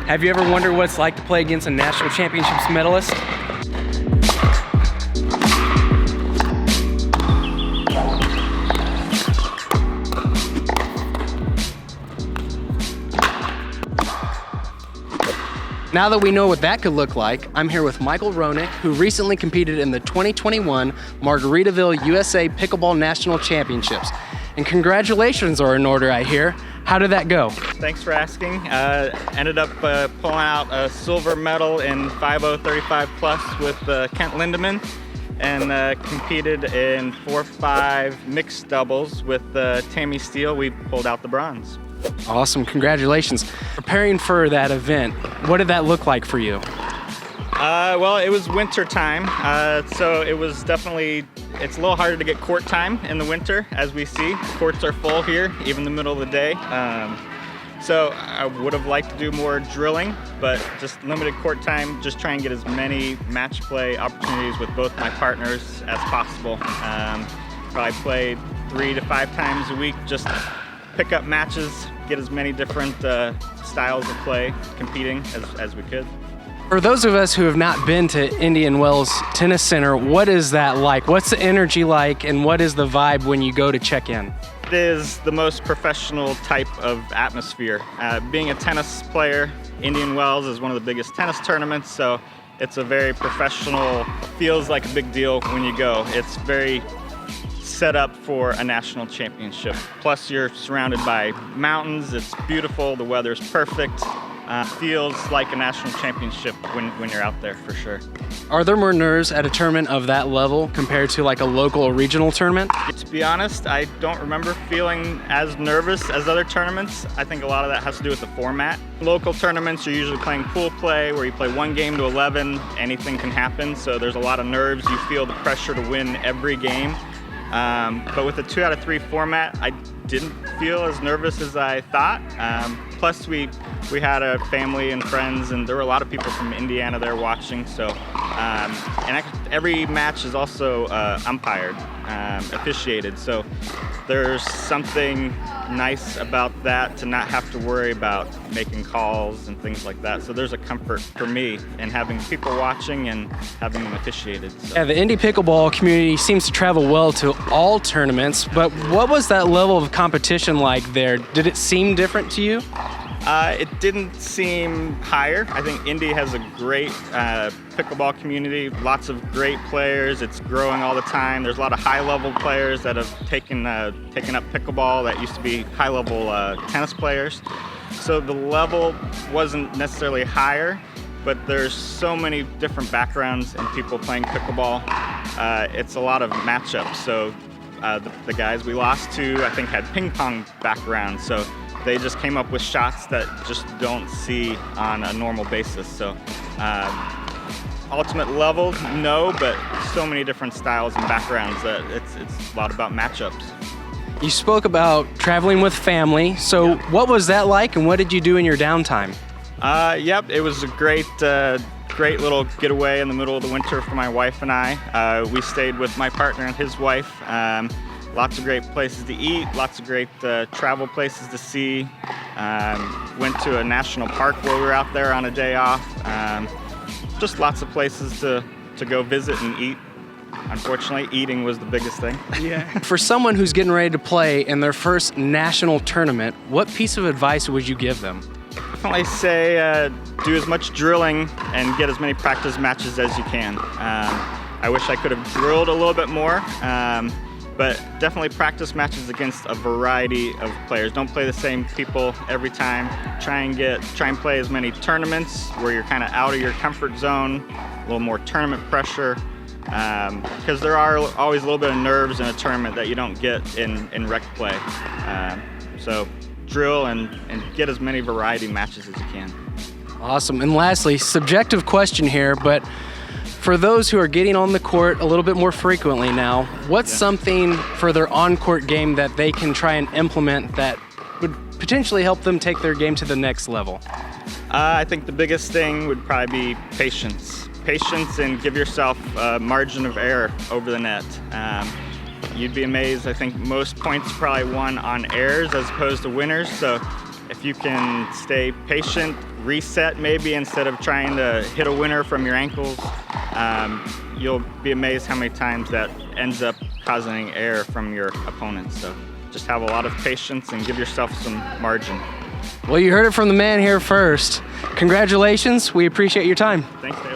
Have you ever wondered what it's like to play against a national championships medalist? Now that we know what that could look like, I'm here with Michael Roenigk, who recently competed in the 2021 Margaritaville USA Pickleball National Championships. And congratulations are in order, I hear. How did that go? Thanks for asking. Ended up pulling out a silver medal in 5.035 plus with Kent Lindemann, and competed in 4-5 mixed doubles with Tammy Steele. We pulled out the bronze. Awesome, congratulations. Preparing for that event, what did that look like for you? Well, it was winter time, so it was definitely, it's a little harder to get court time in the winter, as we see. Courts are full here, even in the middle of the day. So I would have liked to do more drilling, but just limited court time, just try and get as many match play opportunities with both my partners as possible. Probably played 3 to 5 times a week, just pick up matches, get as many different styles of play, competing as we could. For those of us who have not been to Indian Wells Tennis Center, what is that like? What's the energy like, and what is the vibe when you go to check in? It is the most professional type of atmosphere. Being a tennis player, Indian Wells is one of the biggest tennis tournaments, so it's a very professional, feels like a big deal when you go. It's very set up for a national championship. Plus you're surrounded by mountains, it's beautiful, the weather's perfect. Feels like a national championship when you're out there, for sure. Are there more nerves at a tournament of that level compared to like a local or regional tournament? To be honest, I don't remember feeling as nervous as other tournaments. I think a lot of that has to do with the format. Local tournaments, you're usually playing pool play where you play 1 game to 11, anything can happen, so there's a lot of nerves. You feel the pressure to win every game. But with the 2 out of 3 format, I didn't feel as nervous as I thought. Plus we had a family and friends, and there were a lot of people from Indiana there watching. So, every match is also umpired, officiated. So there's something nice about that, to not have to worry about making calls and things like that. So there's a comfort for me in having people watching and having them officiated. So. Yeah, the Indy Pickleball community seems to travel well to all tournaments, but what was that level of competition like there? Did it seem different to you? It didn't seem higher. I think Indy has a great pickleball community, lots of great players. It's growing all the time. There's a lot of high-level players that have taken up pickleball that used to be high-level tennis players. So the level wasn't necessarily higher, but there's so many different backgrounds and people playing pickleball. It's a lot of matchups. So the guys we lost to, I think, had ping pong backgrounds. So they just came up with shots that just don't see on a normal basis. So ultimate level, no, but so many different styles and backgrounds that it's a lot about matchups. You spoke about traveling with family, so Yep. What was that like, and what did you do in your downtime? Yep, it was a great little getaway in the middle of the winter for my wife and I. We stayed with my partner and his wife. Lots of great places to eat, lots of great travel places to see. Went to a national park while we were out there on a day off. Just lots of places to go visit and eat. Unfortunately, eating was the biggest thing. Yeah. For someone who's getting ready to play in their first national tournament, what piece of advice would you give them? Definitely say do as much drilling and get as many practice matches as you can. I wish I could have drilled a little bit more. But definitely practice matches against a variety of players. Don't play the same people every time. Try and play as many tournaments where you're kind of out of your comfort zone, a little more tournament pressure, because there are always a little bit of nerves in a tournament that you don't get in rec play. So drill and get as many variety matches as you can. Awesome. And lastly, subjective question here, but for those who are getting on the court a little bit more frequently now, what's something for their on-court game that they can try and implement that would potentially help them take their game to the next level? I think the biggest thing would probably be patience. Patience, and give yourself a margin of error over the net. You'd be amazed. I think most points are probably won on errors as opposed to winners. So If you can stay patient, reset maybe instead of trying to hit a winner from your ankles, you'll be amazed how many times that ends up causing error from your opponent. So just have a lot of patience and give yourself some margin. Well, you heard it from the man here first. Congratulations. We appreciate your time. Thanks, Dave.